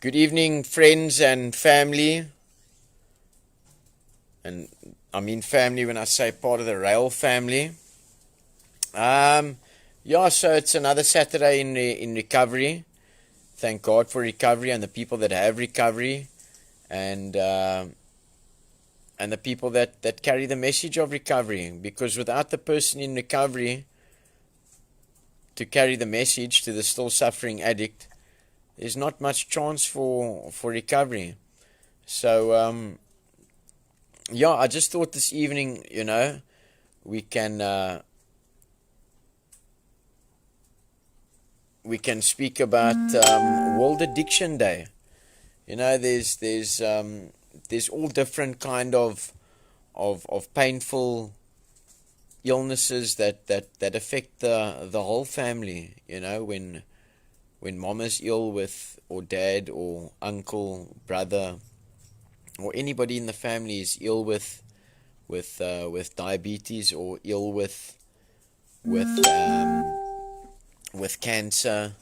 Good evening, friends and family. And I mean family when I say part of the RAEL family. So it's another Saturday in recovery. Thank God for recovery and the people that have recovery, and the people that carry the message of recovery. Because without the person in recovery to carry the message to the still suffering addict, there's not much chance for recovery. So I just thought this evening, we can speak about World Addiction Day. There's all different kind of painful illnesses that affect the whole family. When mom is ill with, or dad or uncle, brother, or anybody in the family is ill with diabetes, or ill with cancer,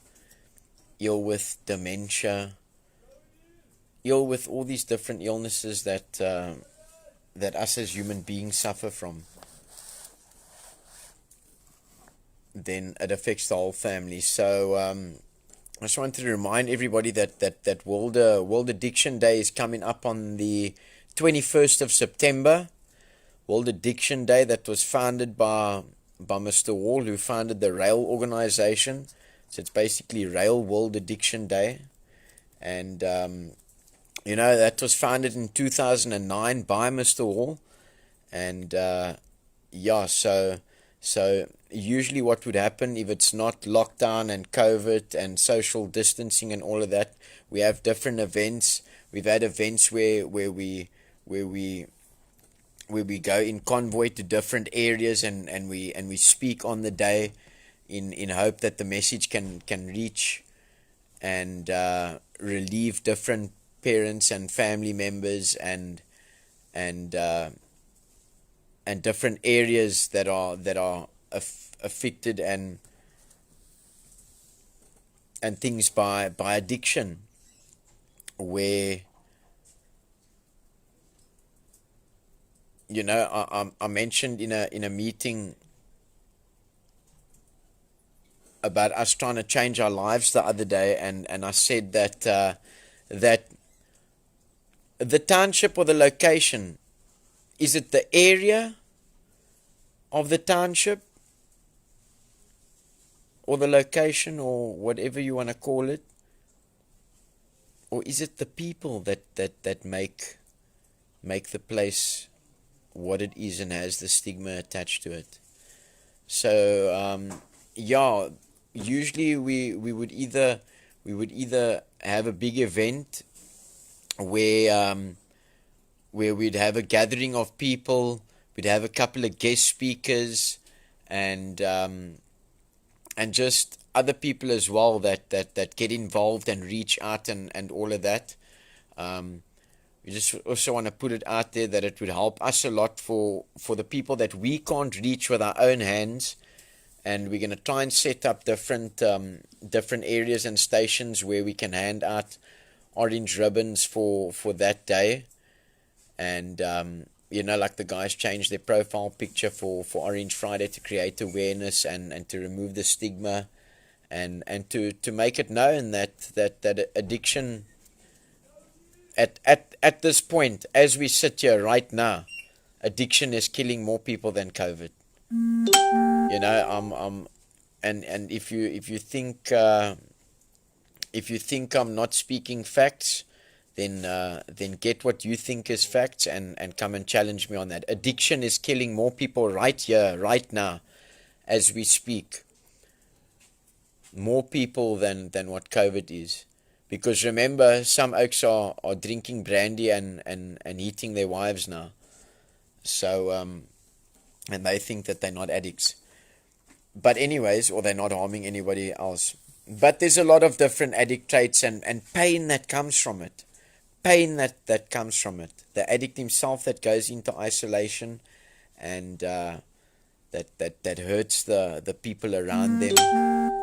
ill with dementia, ill with all these different illnesses that us as human beings suffer from, then it affects the whole family. So I just wanted to remind everybody that World Addiction Day is coming up on the 21st of September. World Addiction Day, that was founded by Mr. Wall, who founded the RAEL organization. So it's basically RAEL World Addiction Day. And, that was founded in 2009 by Mr. Wall. And, so usually what would happen if it's not lockdown and COVID and social distancing and all of that, we have different events. We've had events where we go in convoy to different areas and we speak on the day in hope that the message can reach and relieve different parents and family members and different areas that are affected and things by addiction, where I mentioned in a meeting about us trying to change our lives the other day, and I said that that the township or the location, is it the area of the township or the location or whatever you want to call it, or is it the people that make the place what it is and has the stigma attached to it? So usually we would either have a big event where we'd have a gathering of people, we'd have a couple of guest speakers, and just other people as well that get involved and reach out and all of that. We just also want to put it out there that it would help us a lot for the people that we can't reach with our own hands, and we're going to try and set up different areas and stations where we can hand out orange ribbons for that day. And like the guys changed their profile picture for Orange Friday to create awareness and to remove the stigma and to make it known that addiction at this point, as we sit here right now, addiction is killing more people than COVID. And if you think I'm not speaking facts, then get what you think is facts and come and challenge me on that. Addiction is killing more people right here, right now, as we speak. More people than what COVID is. Because remember, some oaks are drinking brandy and eating their wives now. So, and they think that they're not addicts. But anyways, or they're not harming anybody else. But there's a lot of different addict traits and pain that comes from it. Pain that comes from it. The addict himself that goes into isolation and that hurts the people around them.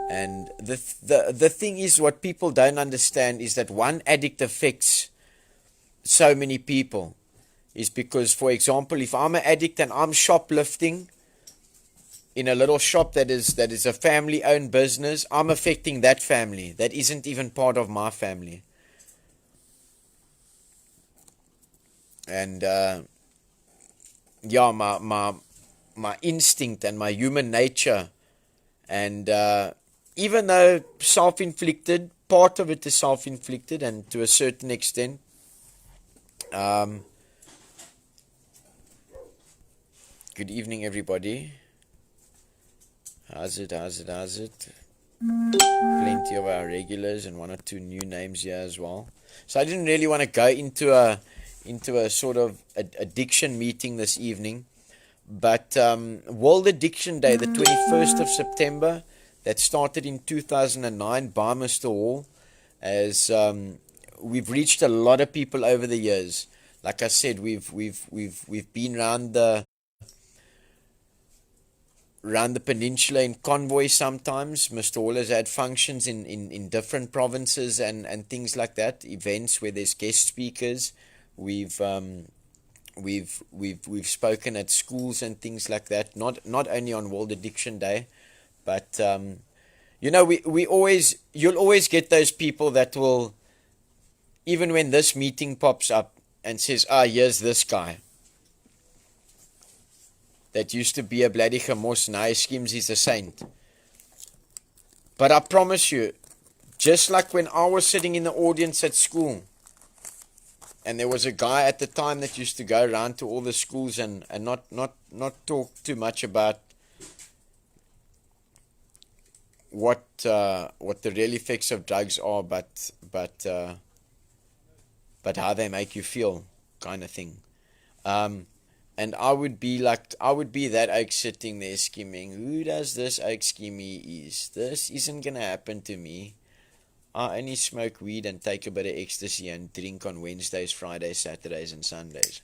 And the thing is, what people don't understand is that one addict affects so many people. Is because, for example, if I'm an addict and I'm shoplifting in a little shop that is a family-owned business, I'm affecting that family that isn't even part of my family. And yeah, my instinct and my human nature, and even though self-inflicted, part of it is self-inflicted, and to a certain extent, good evening, everybody. How's it? Plenty of our regulars and one or two new names here as well. So I didn't really want to go into a sort of addiction meeting this evening, but World Addiction Day, the 21st of September, that started in 2009 by Mr. Hall, as we've reached a lot of people over the years. Like I said, we've been around the peninsula in convoy sometimes. Mr. Hall has had functions in different provinces and things like that, events where there's guest speakers. We've spoken at schools and things like that, not only on World Addiction Day, but you'll always get those people that will, even when this meeting pops up and says, here's this guy that used to be a bloody chamos, now he schemes he's a saint. But I promise you, just like when I was sitting in the audience at school, and there was a guy at the time that used to go around to all the schools and not talk too much about what the real effects of drugs are, but how they make you feel, kind of thing. And I would be that oak sitting there scheming, who does this oak scheming is? This isn't gonna happen to me. I only smoke weed and take a bit of ecstasy and drink on Wednesdays, Fridays, Saturdays, and Sundays.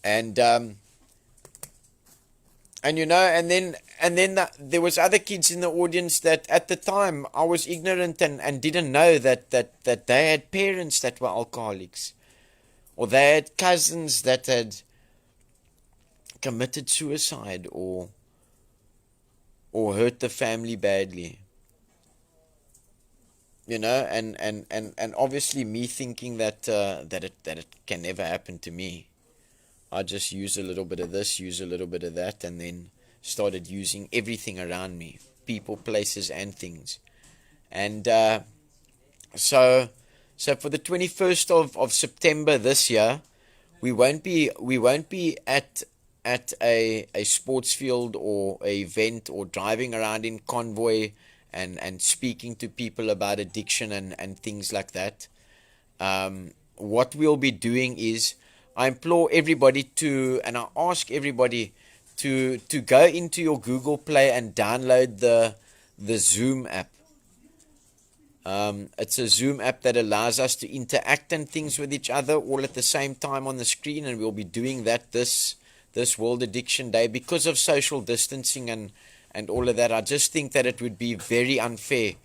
And then there was other kids in the audience that at the time I was ignorant and didn't know that they had parents that were alcoholics, or they had cousins that had committed suicide or hurt the family badly. And obviously me thinking that it can never happen to me. I just use a little bit of this, use a little bit of that, and then started using everything around me, people, places, and things. And so for the 21st of September this year, we won't be at a sports field or a event or driving around in convoy and speaking to people about addiction and things like that. What we'll be doing is, I implore everybody and I ask everybody to go into your Google Play and download the Zoom app. It's a Zoom app that allows us to interact and things with each other all at the same time on the screen, and we'll be doing that this World Addiction Day because of social distancing and all of that. I just think that it would be very unfair,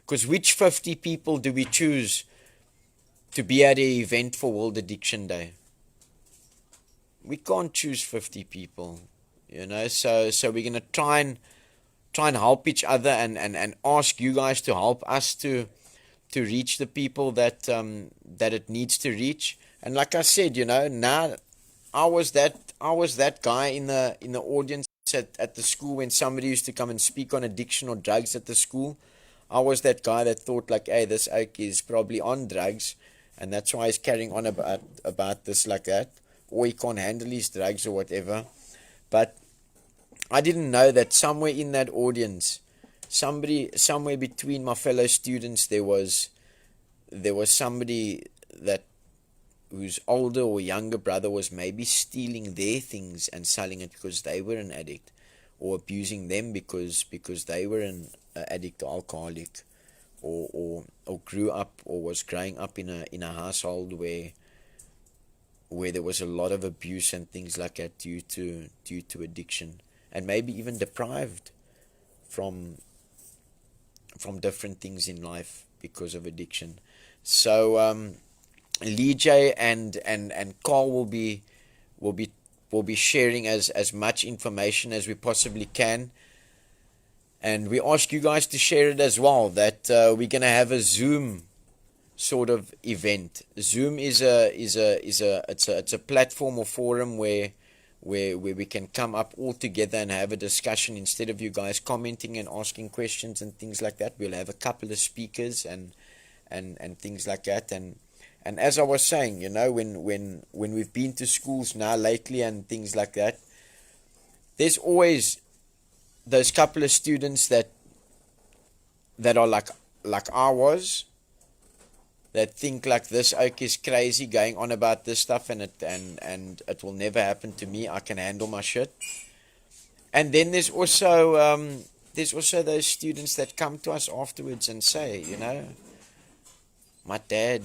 because which 50 people do we choose to be at an event for World Addiction Day? We can't choose 50 people, so we're going to try and help each other and ask you guys to help us to reach the people that it needs to reach. And like I said, now I was that guy in the audience at the school when somebody used to come and speak on addiction or drugs at the school. I was that guy that thought like, hey, this oak is probably on drugs, and that's why he's carrying on about this like that, or he can't handle his drugs or whatever. But I didn't know that somewhere in that audience, somewhere between my fellow students, there was somebody whose older or younger brother was maybe stealing their things and selling it because they were an addict, or abusing them because they were an addict or alcoholic, or grew up or was growing up in a household where there was a lot of abuse and things like that due to addiction. and maybe even deprived from different things in life because of addiction. So Lee J and Carl will be sharing as much information as we possibly can. And we ask you guys to share it as well, that we're going to have a Zoom sort of event. Zoom is a platform or forum where we can come up all together and have a discussion. Instead of you guys commenting and asking questions and things like that, we'll have a couple of speakers and things like that. And as I was saying, when we've been to schools now lately and things like that, there's always those couple of students that are like I was, that think like, this oak is crazy, going on about this stuff, and it will never happen to me. I can handle my shit. And then there's also those students that come to us afterwards and say, my dad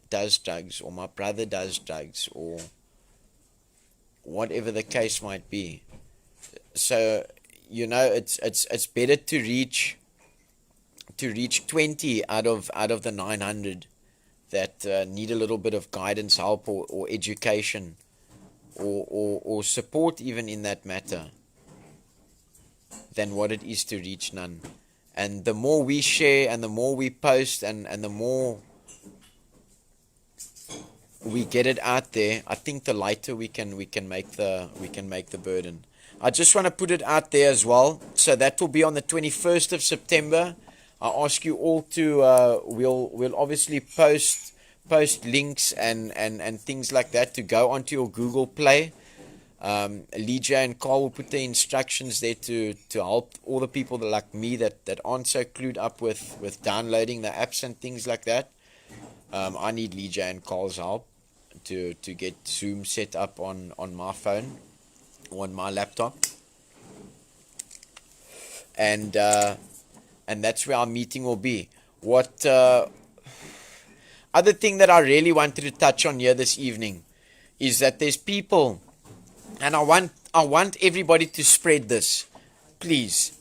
does drugs, or my brother does drugs, or whatever the case might be. So it's better to reach 20 out of the 900 that need a little bit of guidance, help, or education, or support even in that matter, than what it is to reach none. And the more we share and the more we post and the more we get it out there, I think the lighter we can make the burden. I just want to put it out there as well. So that will be on the 21st of September. I ask you all to we'll obviously post links and things like that to go onto your Google Play. Lee J and Carl will put the instructions there to help all the people that, like me, that aren't so clued up with downloading the apps and things like that. I need Lee J and Carl's help to get Zoom set up on my phone, on my laptop, and that's where our meeting will be. What other thing that I really wanted to touch on here this evening is that there's people, and I want everybody to spread this, please.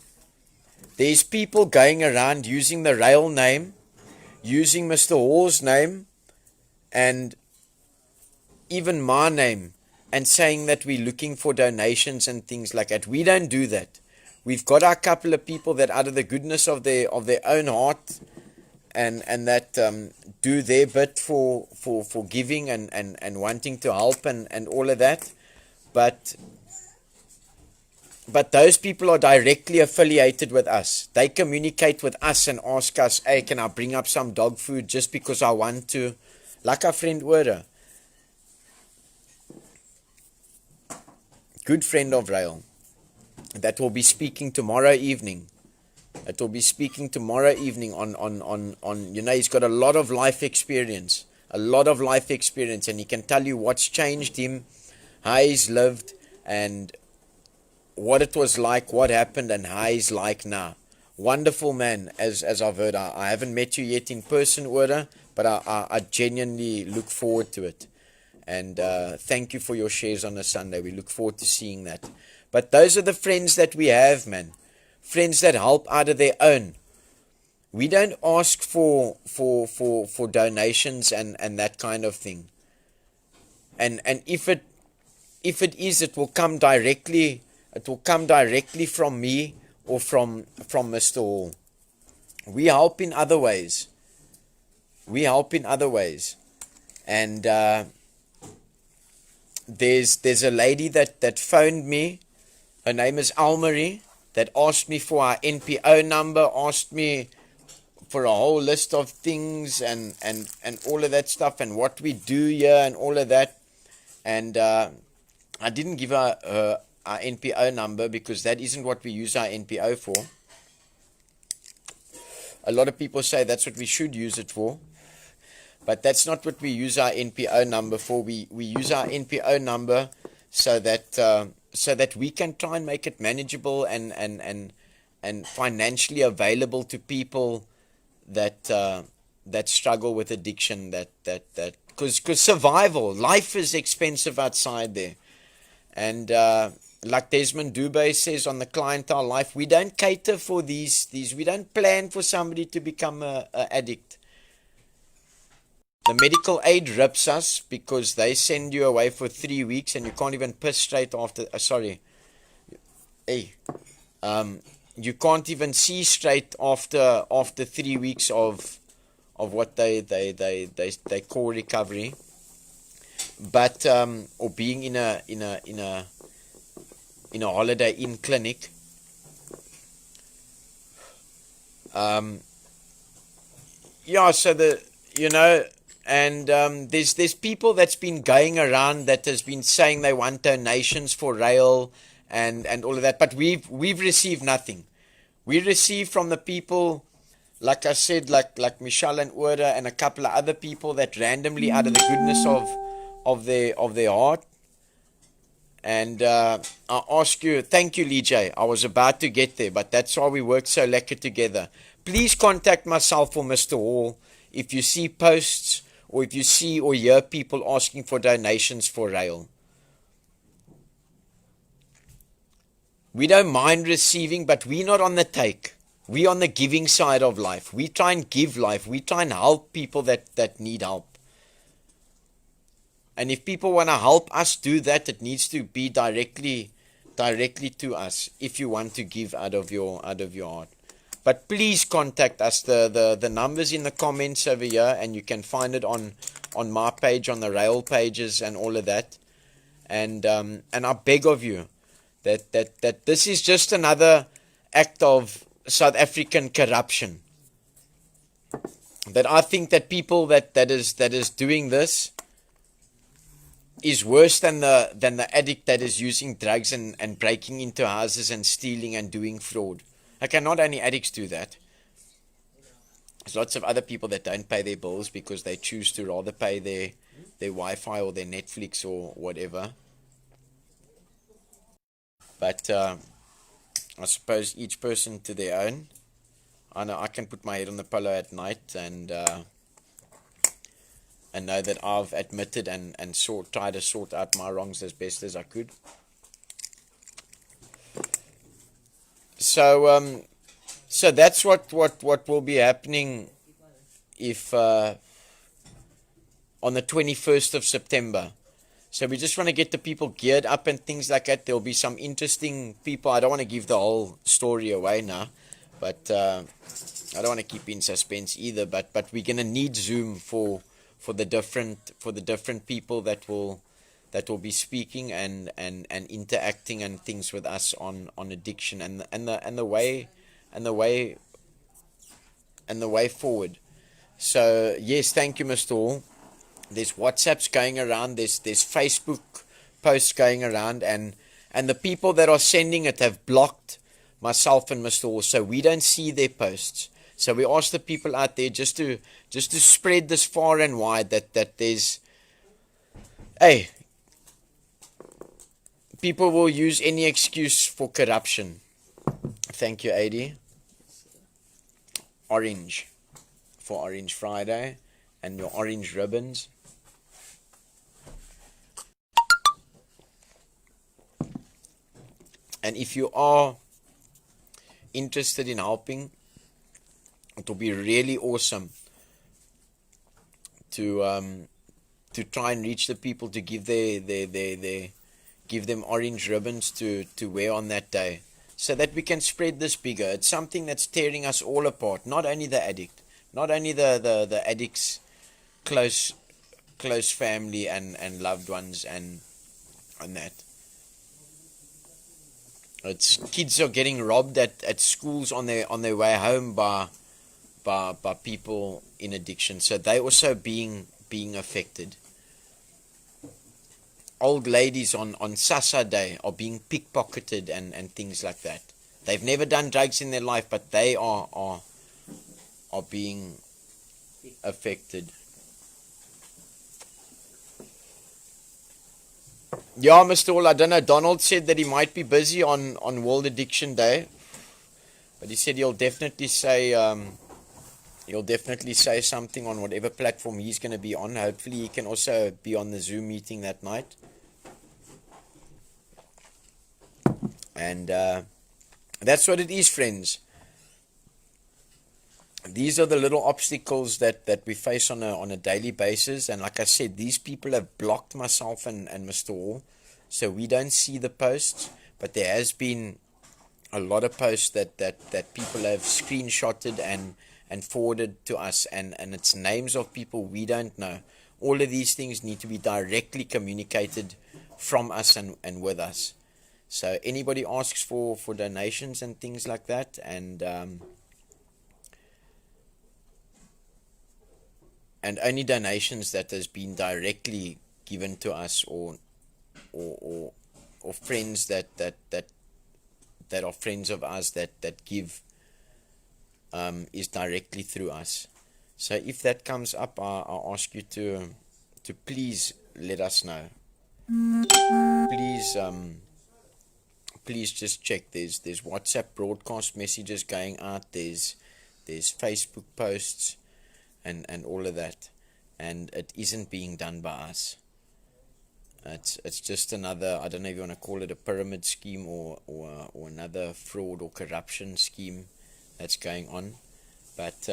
There's people going around using the RAEL name, using Mr. Hall's name, and even my name, and saying that we're looking for donations and things like that. We don't do that. We've got our couple of people that, out of the goodness of their own heart, and that do their bit for giving and wanting to help and all of that. But those people are directly affiliated with us. They communicate with us and ask us, hey, can I bring up some dog food just because I want to? Like our friend Werder, good friend of RAEL, that will be speaking tomorrow evening. It will be speaking tomorrow evening on he's got a lot of life experience, and he can tell you what's changed him, how he's lived, and what it was like, what happened, and how he's like now. Wonderful man, as I've heard. I haven't met you yet in person, Werder, but I genuinely look forward to it. And thank you for your shares on a Sunday. We look forward to seeing that. But those are the friends that we have, man. Friends that help out of their own. We don't ask for donations and that kind of thing. And if it is, it will come directly. It will come directly from me or from Mr. Hall. We help in other ways. And there's a lady that phoned me. Her name is Almarie, that asked me for our NPO number, asked me for a whole list of things and all of that stuff, and what we do here and all of that. And I didn't give her our NPO number, because that isn't what we use our NPO for. A lot of people say that's what we should use it for, but that's not what we use our NPO number for. We use our NPO number so that we can try and make it manageable and financially available to people that struggle with addiction, that because survival, life is expensive outside there. And like Desmond Dubé says on the Clientele Life, we don't cater for these we don't plan for somebody to become a addict. The medical aid rips us because they send you away for 3 weeks and you can't even piss straight after. Hey, you can't even see straight after 3 weeks of what they call recovery, but or being in a Holiday Inn clinic. Yeah, so and there's people that's been going around that has been saying they want donations for RAEL and all of that, but we've received nothing. We receive from the people, like I said, like Michelle and Ura and a couple of other people that randomly, out of the goodness of their heart. And I ask you, thank you, Lee J. I was about to get there, but that's why we work so lekker together. Please contact myself or Mr. Hall if you see posts or if you see or hear people asking for donations for RAEL. We don't mind receiving, but we're not on the take. We're on the giving side of life. We try and give life. We try and help people that need help. And if people want to help us do that, it needs to be directly to us. If you want to give out of your heart, but please contact us. The numbers in the comments over here, and you can find it on my page, on the RAEL pages, and all of that. And I beg of you that this is just another act of South African corruption. That I think that people that is doing this is worse than the addict that is using drugs and breaking into houses and stealing and doing fraud. Okay, not only addicts do that. There's lots of other people that don't pay their bills because they choose to rather pay their Wi-Fi or their Netflix or whatever. But I suppose each person to their own. I know I can put my head on the pillow at night and know that I've admitted and tried to sort out my wrongs as best as I could. So that's what will be happening if on the 21st of September. So we just want to get the people geared up and things like that. There'll be some interesting people. I don't want to give the whole story away now, but I don't want to keep in suspense either. But we're gonna need Zoom for the different people that will be speaking and interacting and things with us on addiction and the way forward. So yes, thank you, Mr. Hall. There's WhatsApps going around, there's Facebook posts going around, and the people that are sending it have blocked myself and Mr. Hall, so we don't see their posts. So we ask the people out there just to spread this far and wide that there's, hey, people will use any excuse for corruption. Thank you, AD. Orange for Orange Friday and your orange ribbons. And if you are interested in helping, it will be really awesome to try and reach the people to give give them orange ribbons to wear on that day, so that we can spread this bigger. It's something that's tearing us all apart. Not only the addict, not only the addict's close family and loved ones and that. It's kids are getting robbed at schools on their way home by people in addiction, so they also being affected. Old ladies on Sasa Day are being pickpocketed and things like that. They've never done drugs in their life, but they are being affected. Yeah, Mr. Hall, I don't know. Donald said that he might be busy on World Addiction Day, but he said he'll definitely say something on whatever platform he's going to be on. Hopefully he can also be on the Zoom meeting that night. And that's what it is, friends. These are the little obstacles that we face on a daily basis. And like I said, these people have blocked myself and Mr. Hall, so we don't see the posts. But there has been a lot of posts that people have screenshotted and forwarded to us, and it's names of people we don't know. All of these things need to be directly communicated from us and with us. So anybody asks for donations and things like that, and only donations that has been directly given to us, or friends that are friends of us that give, is directly through us. So if that comes up, I'll ask you to please let us know. Please please just check. There's WhatsApp broadcast messages going out. There's Facebook posts and all of that, and it isn't being done by us. It's just another, I don't know if you want to call it a pyramid scheme or another fraud or corruption scheme that's going on. But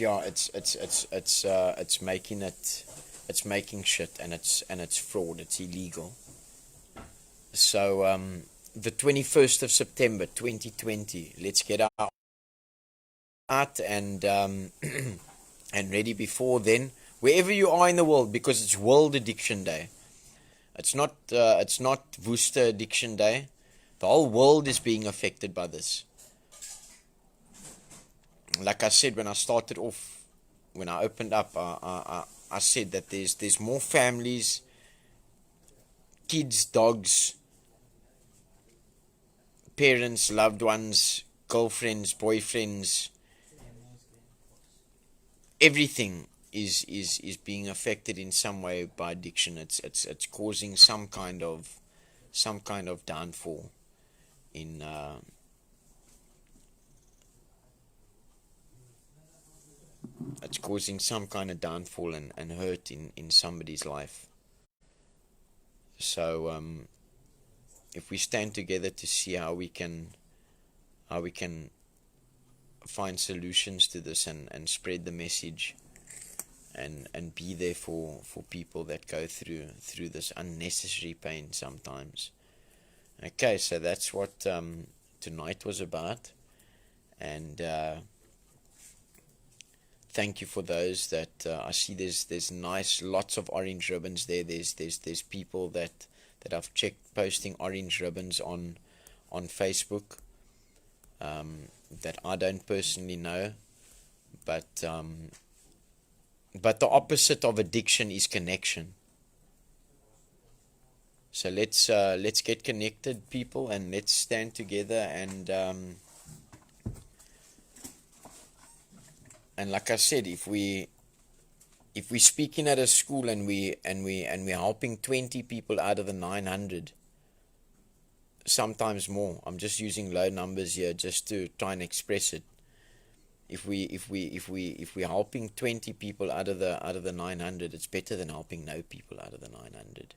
yeah, it's making shit, and it's fraud. It's illegal. So the 21st of September 2020, let's get out and and ready before then, wherever you are in the world, because it's World Addiction Day. It's not Worcester Addiction Day. The whole world is being affected by this. Like I said, when I started off, when I opened up, I said that there's more families, kids, dogs, parents, loved ones, girlfriends, boyfriends, everything is being affected in some way by addiction. It's causing some kind of downfall in it's causing some kind of downfall and hurt in somebody's life. So if we stand together to see how we can find solutions to this and spread the message and be there for people that go through this unnecessary pain sometimes. Okay, so that's what tonight was about, and thank you for those that I see. There's nice, lots of orange ribbons there. There's people that I've checked posting orange ribbons on Facebook, that I don't personally know, but the opposite of addiction is connection. So let's get connected, people, and let's stand together and like I said, if we're speaking at a school and we're helping 20 people out of the 900, sometimes more. I'm just using low numbers here just to try and express it. If we're helping 20 people out of the 900, it's better than helping no people out of the 900.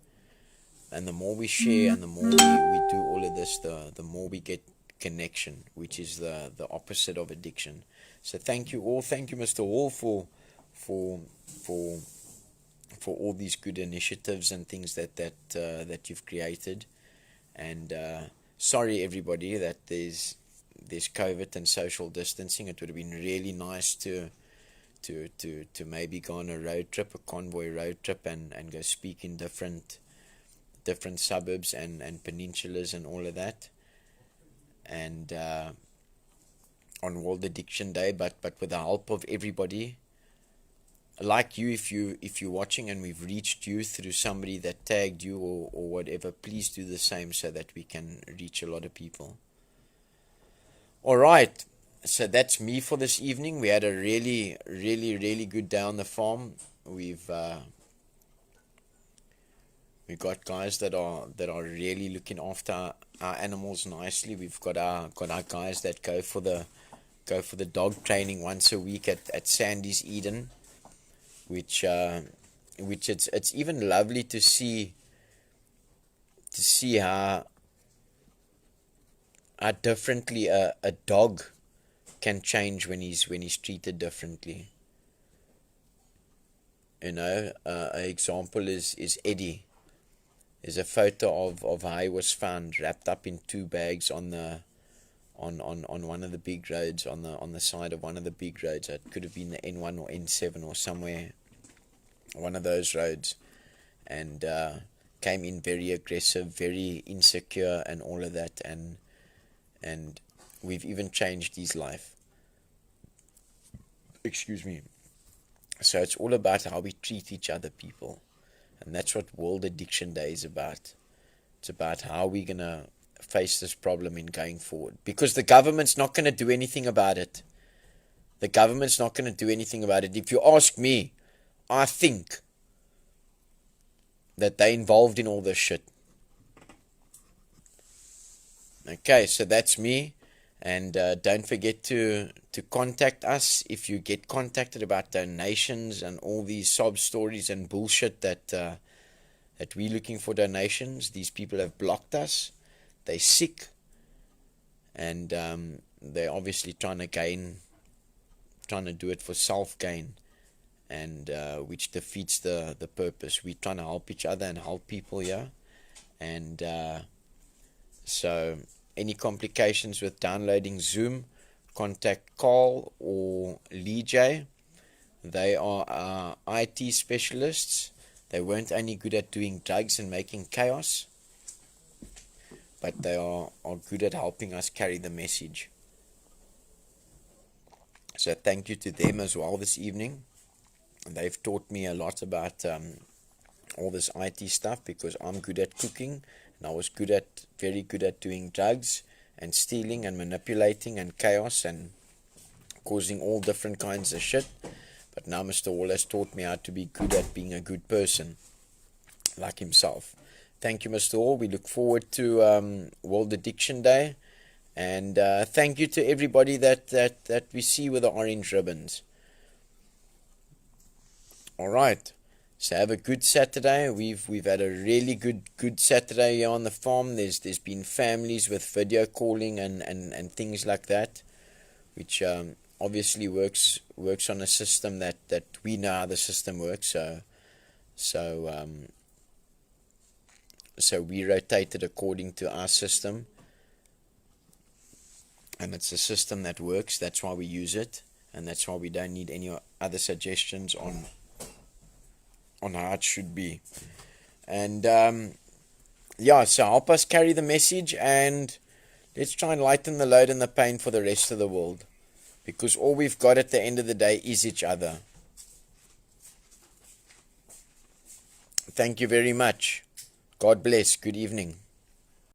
And the more we share and the more we do all of this, the more we get connection, which is the opposite of addiction. So thank you all. Thank you, Mr. Hall, for all these good initiatives and things that you've created. And sorry, everybody, that there's COVID and social distancing. It would have been really nice to maybe go on a road trip, a convoy road trip, and go speak in different suburbs and peninsulas and all of that, and on World Addiction Day, but with the help of everybody like you. If you're watching and we've reached you through somebody that tagged you or whatever, please do the same so that we can reach a lot of people. All right, so that's me for this evening. We had a really, really, really good day on the farm. We've got guys that are really looking after our animals nicely. We've got our guys that go for the dog training once a week at Sandy's Eden, which which it's even lovely to see how differently a dog can change when he's treated differently. An example is Eddie. There's a photo of how he was found wrapped up in 2 bags on one of the big roads, on the side of one of the big roads. It could have been the N1 or N7 or somewhere, one of those roads, and came in very aggressive, very insecure, and all of that, and we've even changed his life. Excuse me. So it's all about how we treat each other, people. And that's what World Addiction Day is about. It's about how we're going to face this problem in going forward. Because the government's not going to do anything about it. The government's not going to do anything about it. If you ask me, I think that they're involved in all this shit. Okay, so that's me. And don't forget to contact us if you get contacted about donations and all these sob stories and bullshit that we're looking for donations. These people have blocked us. They're sick, and they're obviously trying to do it for self-gain, and which defeats the purpose. We're trying to help each other and help people here, and so any complications with downloading Zoom, contact Carl or Lee J. They are IT specialists. They weren't only good at doing drugs and making chaos, but they are good at helping us carry the message. So thank you to them as well this evening. They've taught me a lot about all this IT stuff, because I'm good at cooking, and I was very good at doing drugs and stealing and manipulating and chaos and causing all different kinds of shit. But now Mr. Wall has taught me how to be good at being a good person, like himself. Thank you, Mr. Wall. We look forward to World Addiction Day. And thank you to everybody that we see with the orange ribbons. All right. So have a good Saturday. We've had a really good Saturday here on the farm. There's been families with video calling and things like that, which obviously works on a system that we know how the system works. So we rotated according to our system, and it's a system that works. That's why we use it, and that's why we don't need any other suggestions on how it should be. And so help us carry the message, and let's try and lighten the load and the pain for the rest of the world, because all we've got at the end of the day is each other. Thank you very much. God bless. Good evening.